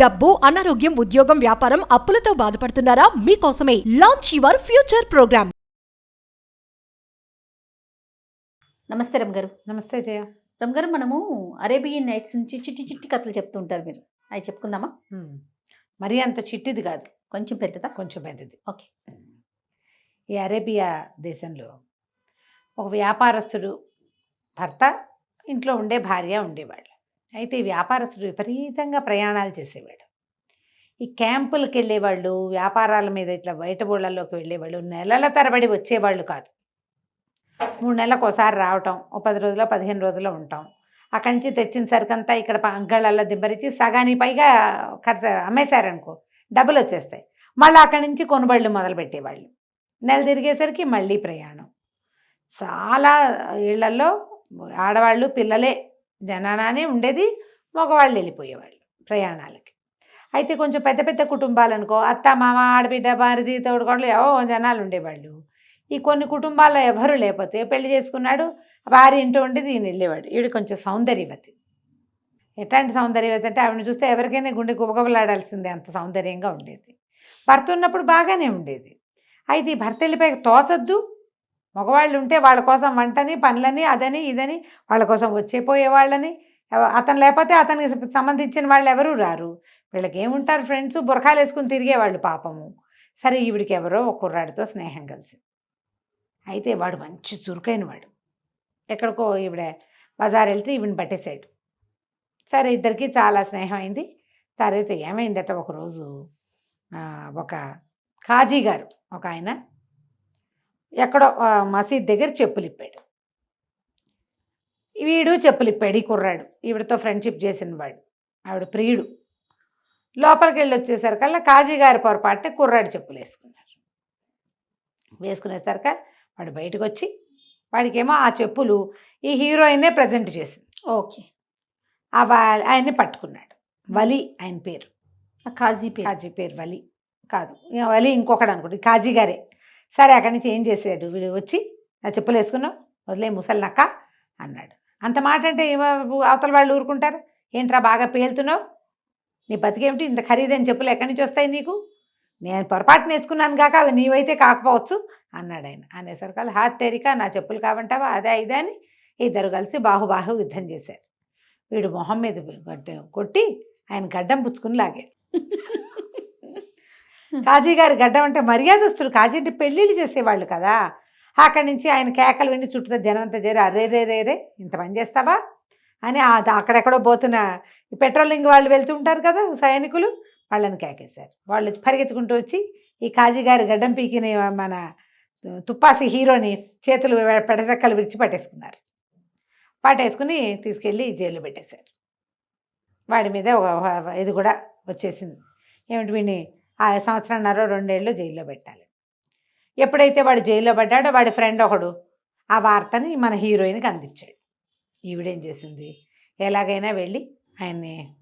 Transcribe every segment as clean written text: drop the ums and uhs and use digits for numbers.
డబ్బు, అనారోగ్యం, ఉద్యోగం, వ్యాపారం, అప్పులతో బాధపడుతున్నారా? మీకోసమే లాంచ్ యువర్ ఫ్యూచర్ ప్రోగ్రామ్. నమస్తే రమ్ గారు. నమస్తే జయ. రమ్ గారు, మనము అరేబియన్ నైట్స్ నుంచి చిట్టి చిట్టి కథలు చెప్తూ ఉంటారు మీరు. అవి చెప్పుకుందామా? మరీ అంత చిట్టిది కాదు, కొంచెం పెద్దదా? కొంచెం పెద్దది. ఓకే. ఈ అరేబియా దేశంలో ఒక వ్యాపారస్తుడు భర్త, ఇంట్లో ఉండే భార్య ఉండేవాళ్ళు. అయితే ఈ వ్యాపారస్తుడు విపరీతంగా ప్రయాణాలు చేసేవాడు. ఈ క్యాంపులకు వెళ్ళేవాళ్ళు, వ్యాపారాల మీద ఇట్లా బయట ఊళ్ళల్లోకి వెళ్ళేవాళ్ళు నెలల తరబడి వచ్చేవాళ్ళు కాదు. 3 నెలలకు ఒకసారి రావటం, ఓ 10 రోజులో 15 రోజుల్లో ఉంటాం. అక్కడి నుంచి తెచ్చిన సరుకంతా ఇక్కడ అంగళ్ళల్లో దిబ్బరించి సగానికి పైగా ఖర్చు అమ్మేశారనుకో, డబ్బులు వచ్చేస్తాయి. మళ్ళీ అక్కడి నుంచి కొనుబళ్ళు మొదలు పెట్టేవాళ్ళు. నెల తిరిగేసరికి మళ్ళీ ప్రయాణం. చాలా ఇళ్లల్లో ఆడవాళ్ళు పిల్లలే జనానే ఉండేది, మగవాళ్ళు వెళ్ళిపోయేవాళ్ళు ప్రయాణాలకి. అయితే కొంచెం పెద్ద పెద్ద కుటుంబాలు అనుకో, అత్త మామ ఆడబిడ్డ భార్యది తోడుకోడలు ఏవో జనాలు ఉండేవాళ్ళు. ఈ కొన్ని కుటుంబాల్లో ఎవరు లేకపోతే పెళ్లి చేసుకున్నాడు, భార్య ఇంట్లో ఉండి దీన్ని వెళ్ళేవాడు. ఈవిడ కొంచెం సౌందర్యవతి. ఎట్లాంటి సౌందర్యవతి అంటే ఆవిడని చూస్తే ఎవరికైనా గుండె గుబగుబలాడాల్సిందే, అంత సౌందర్యంగా ఉండేది. భర్త ఉన్నప్పుడు బాగానే ఉండేది. అయితే ఈ భర్త వెళ్ళిపోయి తోచద్దు, మగవాళ్ళు ఉంటే వాళ్ళ కోసం వంటని పనులని అదని ఇదని వాళ్ళ కోసం వచ్చేపోయేవాళ్ళని, అతను లేకపోతే అతనికి సంబంధించిన వాళ్ళు ఎవరూ రారు. వీళ్ళకి ఏముంటారు, ఫ్రెండ్స్ బురకాలు వేసుకుని తిరిగేవాళ్ళు పాపము. సరే, ఈవిడికి ఎవరో ఒక కుర్రాడితో స్నేహం కలిసి, అయితే వాడు మంచి చురుకైన వాడు. ఎక్కడికో ఈవిడ బజార్ వెళ్తే ఈవిని పట్టేశాడు. సరే, ఇద్దరికి చాలా స్నేహం అయింది. సరే, అయితే ఏమైందట, ఒకరోజు ఒక కాజీ గారు ఒక ఆయన ఎక్కడో మసీద్ దగ్గర చెప్పులు ఇప్పాడు. వీడు చెప్పులు ఇప్పాడు, ఈ కుర్రాడు ఈవిడతో ఫ్రెండ్షిప్ చేసిన వాడు, ఆవిడ ప్రియుడు. లోపలికి వెళ్ళి వచ్చేసరికల్లా కాజీ గారి పొరపాటున కుర్రాడు చెప్పులు వేసుకున్నారు. వేసుకునేసరికి వాడు బయటకు వచ్చి, వాడికేమో ఆ చెప్పులు ఈ హీరోయిన్నే ప్రజెంట్ చేసింది. ఓకే. ఆయన్ని పట్టుకున్నాడు. వలి ఆయన పేరు. కాజీ పేరు వలి కాదు, వలి ఇంకొకడు అనుకోండి, కాజీ గారే. సరే, అక్కడి నుంచి ఏం చేసాడు, వీడు వచ్చి నా చెప్పులు వేసుకున్నావు, వదిలే ముసలి నక్క అన్నాడు. అంత మాట అంటే అవతల వాళ్ళు ఊరుకుంటారు? ఏంట్రా బాగా పేలుతున్నావు, నీ బతికేమిటి, ఇంత ఖరీదైన చెప్పులు ఎక్కడి నుంచి వస్తాయి నీకు, నేను పొరపాటున వేసుకున్నాను కాక అవి నీవైతే కాకపోవచ్చు అన్నాడు ఆయన. అనేసరికి హాత్ తేరిక, నా చెప్పులు కావంటావా, అదే ఇదే అని ఇద్దరు కలిసి బాహుబాహు యుద్ధం చేశారు. వీడు మొహం మీద కొట్టి ఆయన గడ్డం పుచ్చుకుని లాగాడు. కాజీ గారి గడ్డం అంటే మర్యాదస్తులు, కాజీ అంటే పెళ్ళిళ్ళు చేసేవాళ్ళు కదా. అక్కడి నుంచి ఆయన కేకలు విని చుట్టూ జనంతా చేరి, అరే రే రే రే ఇంత పని చేస్తావా అని అక్కడెక్కడో పోతున్న పెట్రోలింగ్ వాళ్ళు వెళ్తూ ఉంటారు కదా సైనికులు, వాళ్ళని కేకేశారు. వాళ్ళు పరిగెత్తుకుంటూ వచ్చి ఈ కాజీ గారి గడ్డం పీకిన మన తుప్పాసి హీరోని చేతులు పెడచెక్కలు విడిచి పట్టేసుకుని తీసుకెళ్ళి జైల్లో పెట్టేశారు. వాడి మీద ఇది కూడా వచ్చేసింది, ఏమిటి వీడిని 1.5 సంవత్సరంన్నర 2 ఏళ్ళు జైల్లో పెట్టాలి. ఎప్పుడైతే వాడు జైల్లో పడ్డాడో వాడి ఫ్రెండ్ ఒకడు ఆ వార్తని మన హీరోయిన్కి అందించాడు. ఈవిడేం చేసింది, ఎలాగైనా వెళ్ళి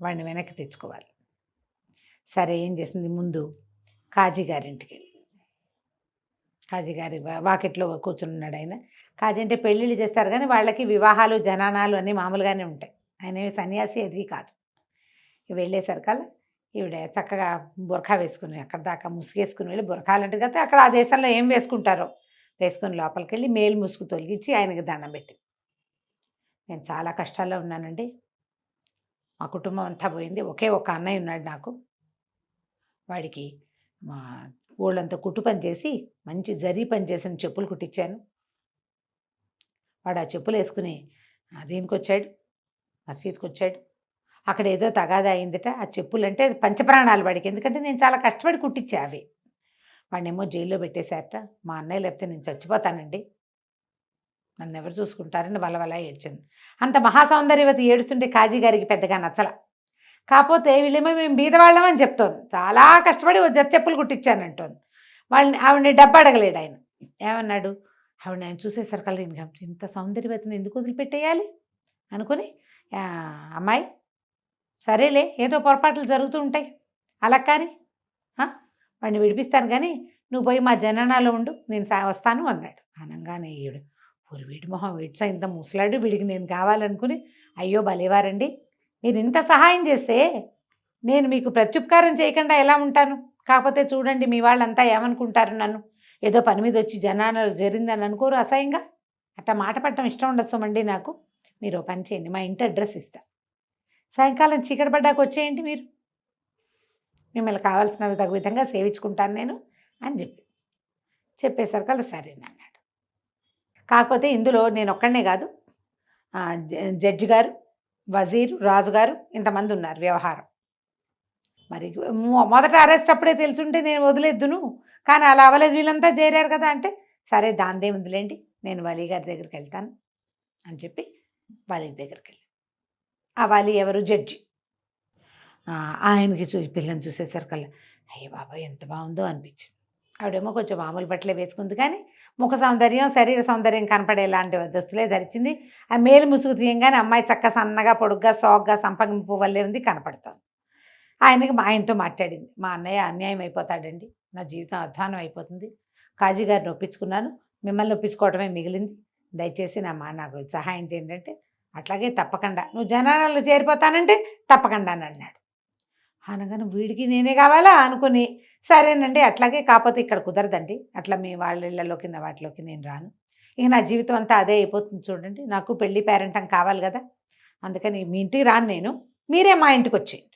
వాడిని వెనక్కి తెచ్చుకోవాలి. సరే, ఏం చేసింది, ముందు కాజీ గారింటికి వెళ్ళి, కాజీ గారి వాకిట్లో కూర్చున్నాడు ఆయన. కాజీ అంటే పెళ్ళిళ్ళు చేస్తారు కానీ వాళ్ళకి వివాహాలు జనానాలు అన్నీ మామూలుగానే ఉంటాయి. ఆయన సన్యాసి అది కాదు. వెళ్ళేసరికల్లా ఈవిడ చక్కగా బురఖా వేసుకుని అక్కడ దాకా ముసుగేసుకుని వెళ్ళి, బురఖాలంటే కదా అక్కడ ఆ దేశంలో ఏం వేసుకుంటారో వేసుకుని లోపలికి వెళ్ళి మేలు ముసుగు తొలగించి ఆయనకి దండం పెట్టి, నేను చాలా కష్టాల్లో ఉన్నానండి, మా కుటుంబం అంతా పోయింది, ఒకే ఒక అన్నయ్య ఉన్నాడు నాకు, వాడికి మా ఊళ్ళంతా కుట్టు పని చేసి మంచి జరీ పని చేసిన చెప్పులు కుట్టించాను. వాడు ఆ చెప్పులు వేసుకుని దీనికి వచ్చాడు, మసీద్కి వచ్చాడు. అక్కడ ఏదో తగాదా అయిందట. ఆ చెప్పులు అంటే పంచప్రాణాలు వాడికి, ఎందుకంటే నేను చాలా కష్టపడి కుట్టించా అవి. వాడినేమో జైల్లో పెట్టేశారట. మా అన్నయ్య లేకపోతే నేను చచ్చిపోతానండి, నన్ను ఎవరు చూసుకుంటారని వలవలా ఏడ్చింది. అంత మహాసౌందర్యవతి ఏడుస్తుంటే కాజీ గారికి పెద్దగా నచ్చల. కాకపోతే వీళ్ళేమో మేము బీదవాళ్ళమని చెప్తోంది, చాలా కష్టపడి జత చెప్పులు కుట్టించానంటోంది. ఆవిడని డబ్బు అడగలేడు ఆయన. ఏమన్నాడు, ఆయన చూసేసరికల్లా ఇంత సౌందర్యవతిని ఎందుకు వదిలిపెట్టేయాలి అనుకుని, అమ్మాయి సరేలే, ఏదో పొరపాట్లు జరుగుతూ ఉంటాయి, అలా కానీ వాడిని విడిపిస్తాను కానీ నువ్వు పోయి మా జననాలో ఉండు, నేను వస్తాను అన్నాడు. అనగానే ఈవిడు, వీడి మొహం వీడ్స ఇంత ముసలాడు, వీడికి నేను కావాలనుకుని, అయ్యో భలేవారండి, మీరు ఇంత సహాయం చేస్తే నేను మీకు ప్రత్యుపకారం చేయకుండా ఎలా ఉంటాను? కాకపోతే చూడండి మీ వాళ్ళంతా ఏమనుకుంటారు నన్ను, ఏదో పని మీద వచ్చి జనాలు జరిగిందని అనుకోరు అసహ్యంగా. అట్లా మాట పడటం ఇష్టం ఉండదు సుమండి నాకు. మీరు ఓ పని చేయండి, మా ఇంటి అడ్రస్ ఇస్తా, సాయంకాలం చీకటి పడ్డాక వచ్చేయండి, మీరు మిమ్మల్ని కావాల్సిన విధంగా సేవించుకుంటాను నేను అని చెప్పేసరికి అలా సరేనన్నాడు. కాకపోతే ఇందులో నేను ఒక్కడనే కాదు, జడ్జి గారు, వజీరు, రాజుగారు ఇంతమంది ఉన్నారు వ్యవహారం. మరి మొదట అరెస్ట్ అప్పుడే తెలుసుంటే నేను వదిలేద్దును, కానీ అలా అవ్వలేదు, వీళ్ళంతా చేరారు కదా అంటే సరే దాందే ఉందిలేండి, నేను వలీ గారి దగ్గరికి వెళ్తాను అని చెప్పి వలీ దగ్గరికి వెళ్ళి, ఆ వలీ ఎవరు? జడ్జి. ఆయనకి పిల్లని చూసేసరికల్లా అయ్యో బాబా ఎంత బాగుందో అనిపించింది. ఆవిడేమో కొంచెం మామూలు బట్టలే వేసుకుంది, కానీ ముఖ సౌందర్యం, శరీర సౌందర్యం కనపడేలాంటి దుస్తులే ధరించింది. ఆ మేలు ముసుగు తీయంగానే అమ్మాయి చక్క సన్నగా, పొడుగ్గా, సోగ్గా, సంపంగింపు వల్లే ఉంది, కనపడుతుంది. ఆయనతో మాట్లాడింది, మా అన్నయ్య అన్యాయం అయిపోతాడండి, నా జీవితం అధ్వానం అయిపోతుంది, కాజీ గారిని ఒప్పించుకున్నాను, మిమ్మల్ని ఒప్పించుకోవటమే మిగిలింది, దయచేసి నాకు సహాయం చేయండి అంటే, అట్లాగే తప్పకుండా, నువ్వు జనాలలో చేరిపోతానంటే తప్పకుండా అని అన్నాడు. అనగానే వీడికి నేనే కావాలా అనుకుని సరేనండి అట్లాగే, కాకపోతే ఇక్కడ కుదరదండి, అట్లా మీ వాళ్ళ ఇళ్ళలోకి వాటిలోకి నేను రాను, ఇక నా జీవితం అంతా అదే అయిపోతుంది చూడండి, నాకు పెళ్ళి పేరెంటం కావాలి కదా, అందుకని మీ ఇంటికి రాను నేను, మీరే మా ఇంటికి వచ్చేయండి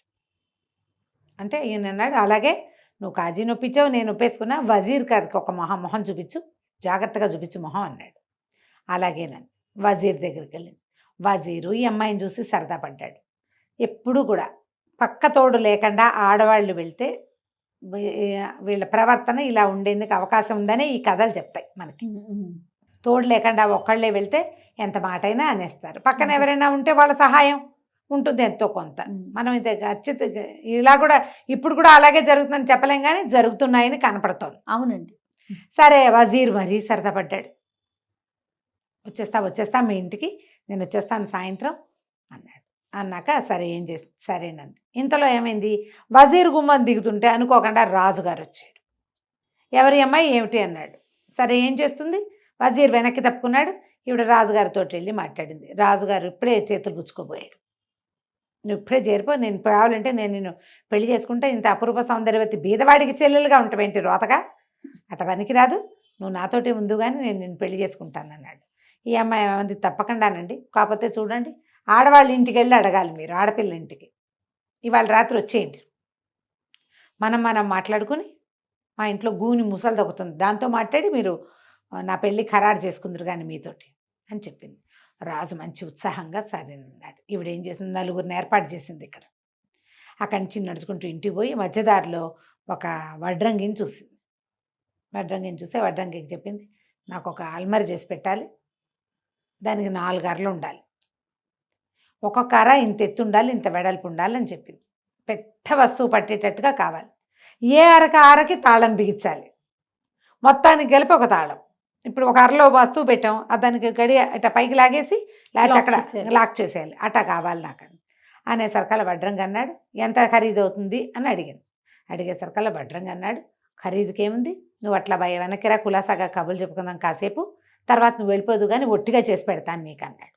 అంటే ఈయన అన్నాడు, అలాగే నువ్వు కాజీ నొప్పించావు, నేను ఒప్పేసుకున్నా, వజీర్ గారికి ఒక మొహం చూపించు, జాగ్రత్తగా చూపించు మొహం అన్నాడు. అలాగేనండి వజీర్ దగ్గరికి వెళ్ళింది. వజీరు ఈ అమ్మాయిని చూసి సరదా పడ్డాడు. ఎప్పుడు కూడా పక్క తోడు లేకుండా ఆడవాళ్ళు వెళ్తే వీళ్ళ ప్రవర్తన ఇలా ఉండేందుకు అవకాశం ఉందని ఈ కథలు చెప్తాయి మనకి. తోడు లేకుండా ఒక్కళ్ళే వెళ్తే ఎంత మాటైనా అనేస్తారు, పక్కన ఎవరైనా ఉంటే వాళ్ళ సహాయం ఉంటుంది ఎంతో కొంత. మనం ఇది ఇలా కూడా ఇప్పుడు కూడా అలాగే జరుగుతుందని చెప్పలేం, కానీ జరుగుతున్నాయని కనపడుతోంది. అవునండి. సరే వజీర్ మరీ సరదా పడ్డాడు. వచ్చేస్తా మీ ఇంటికి, నేను వచ్చేస్తాను సాయంత్రం అన్నాడు. అన్నాక సరే ఏం చేసి సరేనంది. ఇంతలో ఏమైంది, వజీర్ గుమ్మం దిగుతుంటే అనుకోకుండా రాజుగారు వచ్చాడు. ఎవరి అమ్మాయి ఏమిటి అన్నాడు. సరే ఏం చేస్తుంది, వజీర్ వెనక్కి తప్పుకున్నాడు. ఈవిడ రాజుగారితో వెళ్ళి మాట్లాడింది. రాజుగారు ఇప్పుడే చేతులు పుచ్చుకోబోయాడు. నువ్వు ఇప్పుడే చేరిపో, నేను కావాలంటే నేను నిన్ను పెళ్లి చేసుకుంటే, ఇంత అపరూప సౌందర్యవతి బీదవాడికి చెల్లెలుగా ఉంటావేంటి రోతగా, అట పనికి రాదు, నువ్వు నాతోటి ముందు కానీ నేను నిన్ను పెళ్లి చేసుకుంటాను అన్నాడు. ఈ అమ్మాయి ఏమంది, తప్పకుండానండి, కాకపోతే చూడండి ఆడవాళ్ళ ఇంటికి వెళ్ళి అడగాలి మీరు, ఆడపిల్ల ఇంటికి ఇవాళ రాత్రి వచ్చేయండి, మనం మాట్లాడుకుని మా ఇంట్లో గూని ముసలు తగ్గుతుంది, దాంతో మాట్లాడి మీరు నా పెళ్ళి ఖరారు చేసుకుందరు కానీ మీతోటి అని చెప్పింది. రాజు మంచి ఉత్సాహంగా సరేనన్నాడు. ఈవిడేం చేసింది, నలుగురిని ఏర్పాటు చేసింది ఇక్కడ. అక్కడి నుంచి నడుచుకుంటూ ఇంటికి పోయి మధ్యదారిలో ఒక వడ్రంగిని చూసింది. వడ్రంగిని చూస్తే వడ్రంగికి చెప్పింది, నాకు ఒక అల్మరి చేసి పెట్టాలి, దానికి 4 అరలు ఉండాలి, ఒక్కొక్క అర ఇంత ఎత్తు ఉండాలి, ఇంత వెడల్పు ఉండాలి అని చెప్పింది. పెద్ద వస్తువు పట్టేటట్టుగా కావాలి, ఏ అరకి తాళం బిగించాలి, మొత్తానికి కలిపి ఒక తాళం. ఇప్పుడు ఒక అరలో వస్తువు పెట్టాం, దానికి గడి ఇట్లా పైకి లాగేసి అక్కడ లాక్ చేసేయాలి, అట్టా కావాలి నాకు అనేసరికల్లా వడ్రంగి అన్నాడు, ఎంత ఖరీదు అవుతుంది అని అడిగేసరికల్లా వడ్రంగి అన్నాడు, ఖరీదుకి ఏముంది, నువ్వు అట్లా వెనక్కిరా కులాసాగా కబుర్లు చెప్పుకుందాం కాసేపు, తర్వాత నువ్వు వెళ్ళిపోదు కానీ ఒట్టిగా చేసి పెడతాను నీకు అన్నాడు.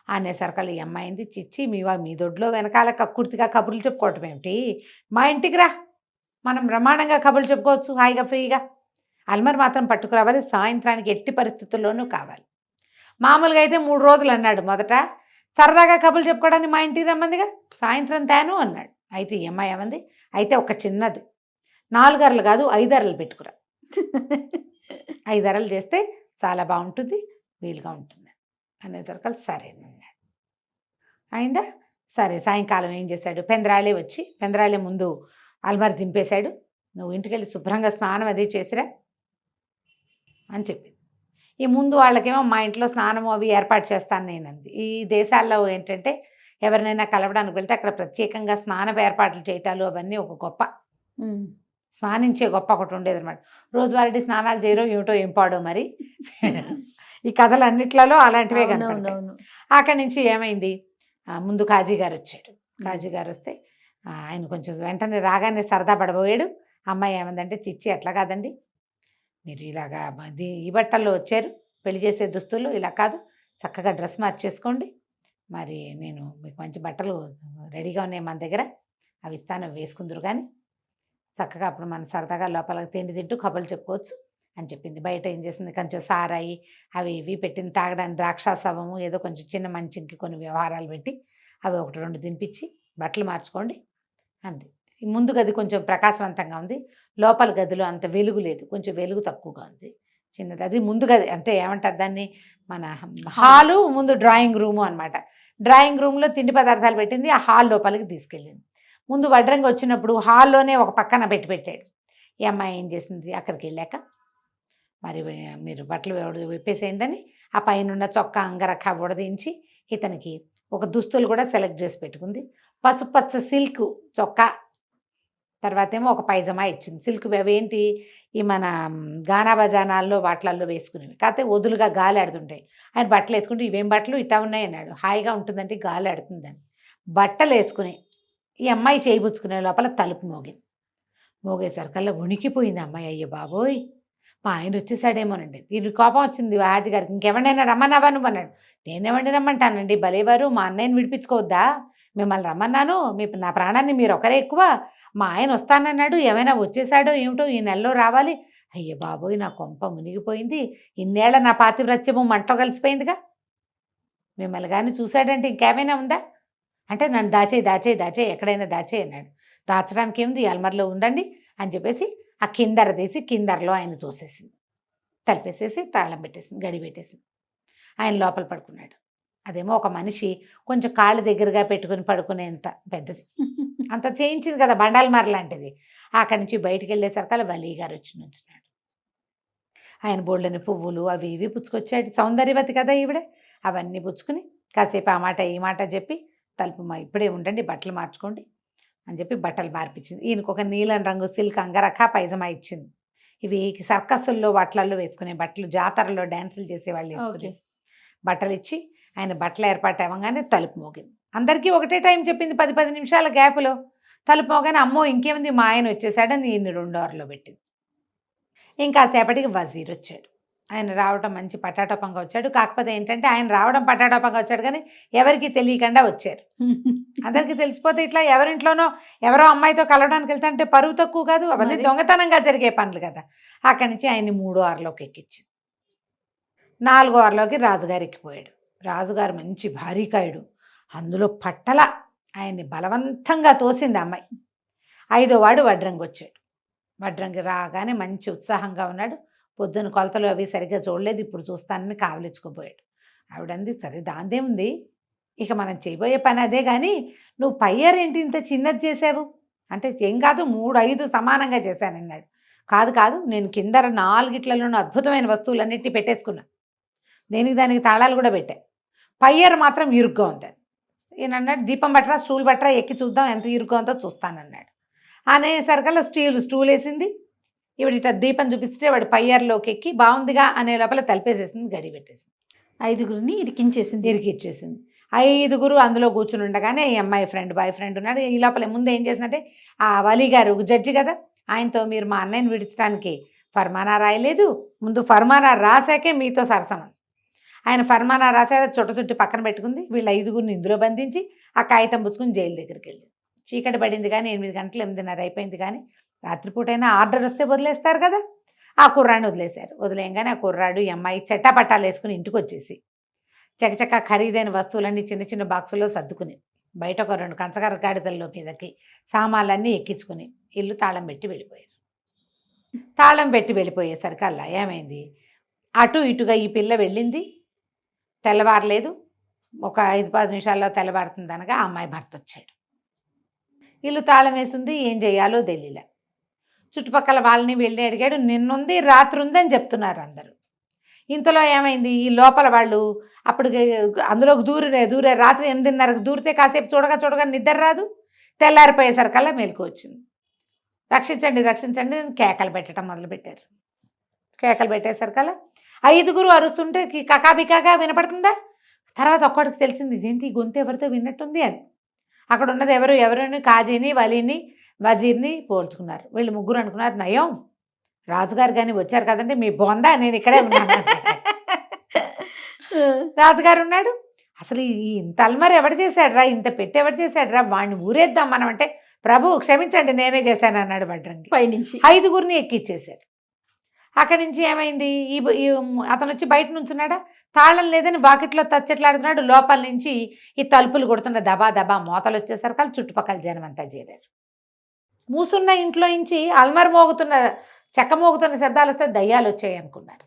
అనేసరికల్లా ఈ అమ్మాయింది, చిచ్చి మీ దొడ్లో వెనకాల కక్కుర్తిగా కబుర్లు చెప్పుకోవటం ఏమిటి, మా ఇంటికి రా, మనం బ్రహ్మాండంగా కబుర్లు చెప్పుకోవచ్చు హాయిగా ఫ్రీగా, అల్మర్ మాత్రం పట్టుకురావాలి, సాయంత్రానికి ఎట్టి పరిస్థితుల్లోనూ కావాలి. మామూలుగా అయితే 3 రోజులు అన్నాడు మొదట, సరదాగా కబుర్లు చెప్పుకోవడానికి మా ఇంటికి రమ్మందిగా, సాయంత్రం తేను అన్నాడు. అయితే ఈ అమ్మాయి ఏమంది, అయితే ఒక చిన్నది 4 అరలు కాదు 5 అరలు పెట్టుకురా, 5 అరలు చేస్తే చాలా బాగుంటుంది, వీలుగా ఉంటుంది అనేసరికి సరేనన్నాడు. అయిందా, సరే సాయంకాలం ఏం చేశాడు, పెందరాళే ముందు అల్మర్ దింపేశాడు, నువ్వు ఇంటికి వెళ్ళి శుభ్రంగా స్నానం అది చేసిరా అని చెప్పింది. ఈ ముందు వాళ్ళకేమో మా ఇంట్లో స్నానం అవి ఏర్పాటు చేస్తాను నేనంది. ఈ దేశాల్లో ఏంటంటే ఎవరినైనా కలవడానికి వెళ్తే అక్కడ ప్రత్యేకంగా స్నానం ఏర్పాట్లు చేయటాలు అవన్నీ ఒక గొప్ప, స్నానించే గొప్ప ఒకటి ఉండేది అనమాట. రోజువారీ స్నానాలు చేయరో ఏమిటో ఏం పాడో మరి, ఈ కథలన్నిట్లలో అలాంటివే కనపడతాయి. అక్కడి నుంచి ఏమైంది, ముందు కాజీ గారు వచ్చాడు. కాజీ గారు వస్తే ఆయన కొంచెం వెంటనే రాగానే సరదా పడబోయాడు. అమ్మాయి ఏమందంటే, చిచ్చి అట్లా కాదండి, మీరు ఇలాగా ఈ బట్టల్లో వచ్చారు, పెళ్లి చేసే దుస్తులు ఇలా కాదు, చక్కగా డ్రెస్ మార్చేసుకోండి, మరి నేను మీకు మంచి బట్టలు రెడీగా ఉన్నాయి మన దగ్గర అవి ఇస్తాను, అవి వేసుకుందరు కానీ చక్కగా అప్పుడు మనం సరదాగా లోపలికి తిండి తింటూ కబుర్లు చెప్పుకోవచ్చు అని చెప్పింది. బయట ఏం చేసింది, కొంచెం సారాయి అవి ఇవి పెట్టింది తాగడానికి, ద్రాక్షాసవము ఏదో కొంచెం చిన్న మంచికి కొన్ని వ్యవహారాలు పెట్టి అవి 1-2 తినిపించి బట్టలు మార్చుకోండి అంది. ఈ ముందు గది కొంచెం ప్రకాశవంతంగా ఉంది, లోపల గదిలో అంత వెలుగు లేదు, కొంచెం వెలుగు తక్కువగా ఉంది, చిన్నది. అది ముందు గది అంటే ఏమంటారు దాన్ని, మన హాలు ముందు డ్రాయింగ్ రూము అనమాట. డ్రాయింగ్ రూమ్లో తిండి పదార్థాలు పెట్టింది, ఆ హాల్ లోపలికి తీసుకెళ్ళింది. ముందు వడ్రంగి వచ్చినప్పుడు హాల్లోనే ఒక పక్కన పెట్టాడు. ఈ అమ్మాయి ఏం చేసింది, అక్కడికి వెళ్ళాక మరి మీరు బట్టలు విప్పేసేయండి అని ఆ పైన చొక్కా అంగరఖ ఉడదించి ఇతనికి ఒక దుస్తులు కూడా సెలెక్ట్ చేసి పెట్టుకుంది. పసుపచ్చ సిల్క్ చొక్కా, తర్వాత ఏమో ఒక పైజమా ఇచ్చింది. సిల్క్ అవేంటి ఈ మన గానా బజానాల్లో వాటిల్లో వేసుకునేవి, కాకపోతే వదులుగా గాలి ఆడుతుంటాయి. ఆయన బట్టలు వేసుకుంటే ఇవేం బట్టలు ఇట్టా ఉన్నాయి అన్నాడు. హాయిగా ఉంటుందంటే గాలి ఆడుతుందని బట్టలు వేసుకుని ఈ అమ్మాయి చేయిపుచ్చుకునే లోపల తలుపు మోగింది. మోగేసరికల్లా వణికిపోయింది అమ్మాయి. అయ్యో బాబోయ్, మా ఆయన వచ్చేసాడేమోనండి. దీనికి కోపం వచ్చింది ఆది గారికి. ఇంకెవరినైనా రమ్మన్నావా నువ్వు అన్నాడు. నేనేమండి రమ్మంటానండి, భలేవారు, మా అన్నయ్యని విడిపించుకోవద్దా, మిమ్మల్ని రమ్మన్నాను, నా ప్రాణాన్ని మీరు ఒకరే ఎక్కువ, మా ఆయన వస్తానన్నాడు, ఏమైనా వచ్చేసాడో ఏమిటో, ఈ నెలలో రావాలి. అయ్యో బాబోయ్, నా కొంప మునిగిపోయింది, ఇన్నేళ్ల నా పాతివ్రత్యము మంటలో కలిసిపోయిందిగా, మిమ్మల్ని కానీ చూశాడంటే ఇంకేమైనా ఉందా అంటే, నన్ను దాచేయి ఎక్కడైనా దాచేయి అన్నాడు. దాచడానికి ఏముంది, అల్మర్లో ఉండండి అని చెప్పేసి ఆ కిందర తీసి కిందరలో ఆయన తోసేసింది, తలిపేసేసి తాళం పెట్టేసింది, గడి పెట్టేసింది. ఆయన లోపల పడుకున్నాడు. అదేమో ఒక మనిషి కొంచెం కాళ్ళు దగ్గరగా పెట్టుకుని పడుకునేంత పెద్దది, అంత చేయించింది కదా బండాలమార లాంటిది. అక్కడి నుంచి బయటికి వెళ్ళేసరికి వలీ గారు వచ్చి నుంచున్నాడు. ఆయన బోళ్ళని పువ్వులు అవి ఇవి పుచ్చుకొచ్చాడు, సౌందర్యవతి కదా ఈవిడ, అవన్నీ పుచ్చుకుని కాసేపు ఆ మాట ఈ మాట చెప్పి తలుపు ఇప్పుడే ఉండండి, బట్టలు మార్చుకోండి అని చెప్పి బట్టలు మార్పించింది. ఈయనకు ఒక నీలం రంగు సిల్క్ అంగరఖ పైజమా ఇచ్చింది. ఇవి సర్కస్సుల్లో వాటిల్లో వేసుకునే బట్టలు, జాతరలో డ్యాన్సులు చేసేవాళ్ళు వేసుకునే బట్టలు ఇచ్చి ఆయన బట్టలు ఏర్పాటు అవ్వగానే తలుపు మోగింది. అందరికీ ఒకటే టైం చెప్పింది, 10 నిమిషాల గ్యాప్లో తలుపు మోగానే అమ్మో ఇంకేముంది మా ఆయన వచ్చేసాడని ఈయన్ని 2 అవర్లో పెట్టింది. ఇంకా సేపటికి వజీర్ వచ్చాడు. ఆయన రావడం మంచి పటాటోపంగా వచ్చాడు. కాకపోతే ఏంటంటే ఆయన రావడం పటాటోపంగా వచ్చాడు కానీ ఎవరికి తెలియకుండా వచ్చారు. అందరికీ తెలిసిపోతే ఇట్లా ఎవరింట్లోనో ఎవరో అమ్మాయితో కలవడానికి వెళ్తా అంటే పరువు తక్కువ కాదు, అవన్నీ దొంగతనంగా జరిగే పనులు కదా. అక్కడి నుంచి ఆయన్ని 3వ అవర్లోకి ఎక్కించింది. 4వ అవర్లోకి రాజుగారు ఎక్కిపోయాడు. రాజుగారు మంచి భారీకాయుడు, అందులో పట్టల ఆయన్ని బలవంతంగా తోసింది అమ్మాయి. 5వ వాడు వడ్రంగి వచ్చాడు. వడ్రంగి రాగానే మంచి ఉత్సాహంగా ఉన్నాడు. పొద్దున్న కొలతలు అవి సరిగ్గా చూడలేదు, ఇప్పుడు చూస్తానని కావలించుకుపోయాడు. ఆవిడంది, సరే దాందేముంది, ఇక మనం చేయబోయే పని అదే, కానీ నువ్వు పయ్యారు ఏంటి ఇంత చిన్నది చేసావు అంటే, ఏం కాదు 3, 5 సమానంగా చేశానన్నాడు. కాదు నేను కింద 4 అద్భుతమైన వస్తువులన్నింటినీ పెట్టేసుకున్నా, దానికి తాళాలు కూడా పెట్టా, పయ్యారు మాత్రం ఇరుగ్గా ఉంది. ఈయన అన్నాడు, దీపం బట్టరా స్టూల్ బట్టరా ఎక్కి చూద్దాం ఎంత ఇరుగ్గా ఉందో చూస్తానన్నాడు. అనేసరికల్లా స్టూల్ వేసింది. ఇవిడ ఇట్లా దీపం చూపిస్తే వాడు పయ్యారులోకి ఎక్కి బాగుందిగా అనే లోపల తలిపేసేసింది, గడి పెట్టేసింది. 5గురిని ఇరికించేసింది. 5గురు అందులో కూర్చుని ఉండగానే ఈ అమ్మాయి బాయ్ ఫ్రెండ్ ఉన్నాడు. ఈ లోపల ముందు ఏం చేసిందంటే, ఆ వలీ గారు జడ్జి కదా, ఆయనతో మీరు మా అన్నయ్యని విడిచడానికి ఫర్మానా రాయలేదు, ముందు ఫర్మానా రాశాకే మీతో సరసమని. ఆయన ఫర్మానా రాశాక చుట్టు పక్కన పెట్టుకుంది. వీళ్ళు 5గురిని ఇందులో బంధించి ఆ కాగితం పుచ్చుకుని జైలు దగ్గరికి వెళ్ళి, చీకటి పడింది కానీ 8 గంటలు 8:30 అయిపోయింది కానీ రాత్రిపూటైనా ఆర్డర్ వస్తే వదిలేస్తారు కదా, ఆ కుర్రాడిని వదిలేశారు. వదిలేయంగానే ఆ కుర్రాడు ఈ అమ్మాయి చెట్టాపట్టాలు వేసుకుని ఇంటికి వచ్చేసి చకచక్క ఖరీదైన వస్తువులన్నీ చిన్న చిన్న బాక్సుల్లో సర్దుకుని బయట ఒక 2 కంచకర గాడిదల్లో మీదకి సామాన్లన్నీ ఎక్కించుకుని ఇల్లు తాళం పెట్టి వెళ్ళిపోయారు. తాళం పెట్టి వెళ్ళిపోయేసరికి అలా ఏమైంది, అటు ఇటుగా ఈ పిల్ల వెళ్ళింది, తెల్లవారలేదు. ఒక 5-10 నిమిషాల్లో తెల్లవారుతుంది అనగా ఆ అమ్మాయి భర్త వచ్చాడు. ఇల్లు తాళం వేసింది, ఏం చేయాలో తెలియలే. చుట్టుపక్కల వాళ్ళని వెళ్ళి అడిగాడు, నిన్నుంది రాత్రి ఉందని చెప్తున్నారు అందరూ. ఇంతలో ఏమైంది, ఈ లోపల వాళ్ళు అప్పుడు అందులోకి దూరే రాత్రి 8:30కి దూరితే కాసేపు చూడగా నిద్ర రాదు. తెల్లారిపోయేసరికల్లా మెలకు వచ్చింది. రక్షించండి కేకలు పెట్టడం మొదలుపెట్టారు. కేకలు పెట్టేసరికల్లా 5గురు అరుస్తుంటే కకాబికాగా వినపడుతుందా. తర్వాత ఒక్కడికి తెలిసింది, ఇదేంటి గొంతు ఎవరితో విన్నట్టుంది అని. అక్కడ ఉన్నది ఎవరిని కాజీని వలీని వజీర్ని పోల్చుకున్నారు. వీళ్ళు 3 అనుకున్నారు, నయం రాజుగారు కానీ వచ్చారు కదండి, మీ బొందా నేను ఇక్కడే ఉన్నాను. రాజుగారు ఉన్నాడు, అసలు ఇంత అల్మర్ ఎవడు చేశాడు రా, ఇంత పెట్టి ఎవడు చేశాడు రా, వాడిని ఊరేద్దాం మనం అంటే ప్రభు క్షమించండి నేనే చేశాను అన్నాడు వడ్రంగి. పైనుంచి 5గురిని ఎక్కిచ్చేశారు. అక్కడి నుంచి ఏమైంది, అతను వచ్చి బయట నుంచున్నాడా, తాళం లేదని వాకిట్లో తచ్చెట్లాడుతున్నాడు. లోపల నుంచి ఈ తలుపులు కొడుతున్న దబా దబా మోతలు వచ్చేసరికి చుట్టుపక్కల జనం అంతా చేరారు. మూసున్న ఇంట్లో నుంచి అల్మర్ మోగుతున్న చెక్క మోగుతున్న శబ్దాలు వస్తే దయ్యాలు వచ్చాయి అనుకున్నారు.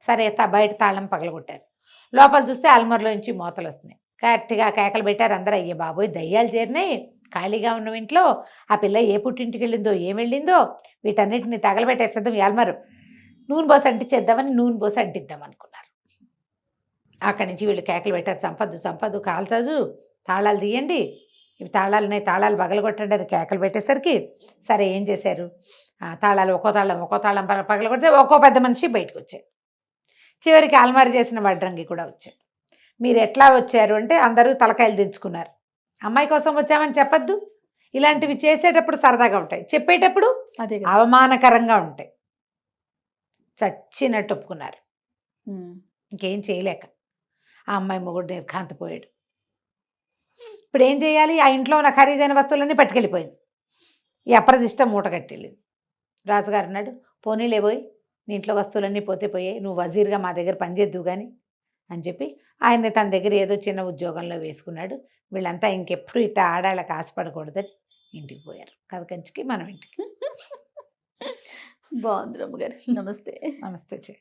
సరే బయట తాళం పగలగొట్టారు. లోపల చూస్తే అల్మర్లో నుంచి మోతలు వస్తున్నాయి. గట్టిగా కేకలు పెట్టారు అందరూ. అయ్యే బాబోయ్ దయ్యాలు చేరినాయి, ఖాళీగా ఉన్న ఇంట్లో ఆ పిల్ల ఏ పుట్టింటికి వెళ్ళిందో ఏం వెళ్ళిందో వీటన్నిటిని తగలబెట్టేసేద్దాం, ఎల్మరు నూనె పోసి అంటించేద్దామని నూనె పోసి అంటిద్దాం అనుకున్నారు. అక్కడి నుంచి వీళ్ళు కేకలు పెట్టారు, చంపద్దు కాల్చదు, తాళాలు తీయండి, ఇవి తాళాలున్నాయి, తాళాలు పగలగొట్టండి అని కేకలు పెట్టేసరికి సరే ఏం చేశారు, తాళాలు ఒక్కో తాళం పగలగొడితే ఒక్కో పెద్ద మనిషి బయటకు వచ్చాడు. చివరికి అల్మారి చేసిన వడ్రంగి కూడా వచ్చాడు. మీరు ఎట్లా వచ్చారు అంటే అందరూ తలకాయలు దించుకున్నారు. అమ్మాయి కోసం వచ్చామని చెప్పద్దు, ఇలాంటివి చేసేటప్పుడు సరదాగా ఉంటాయి, చెప్పేటప్పుడు అదే అవమానకరంగా ఉంటాయి. చచ్చినట్టు ఒప్పుకున్నారు. ఇంకేం చేయలేక ఆ అమ్మాయి మొగుడు నిర్ఘాంతపోయాడు. ఇప్పుడు ఏం చేయాలి, ఆ ఇంట్లో ఉన్న ఖరీదైన వస్తువులన్నీ పట్టుకెళ్ళిపోయింది. ఈ అప్రదిష్ట మూట కట్టెళ్ళింది. రాజుగారు అన్నాడు, పోనీలేబోయ్ నీ ఇంట్లో వస్తువులన్నీ పోయాయి, నువ్వు వజీర్గా మా దగ్గర పనిచేద్దు కానీ అని చెప్పి ఆయన్ని తన దగ్గర ఏదో చిన్న ఉద్యోగంలో వేసుకున్నాడు. వీళ్ళంతా ఇంకెప్పుడు ఇట్లా ఆడాళ్ళకి ఆశపడకూడదని ఇంటికి పోయారు. కథ కంచికి మనం ఇంటికి. బాగుంది రమ్మగారు. నమస్తే. నమస్తే.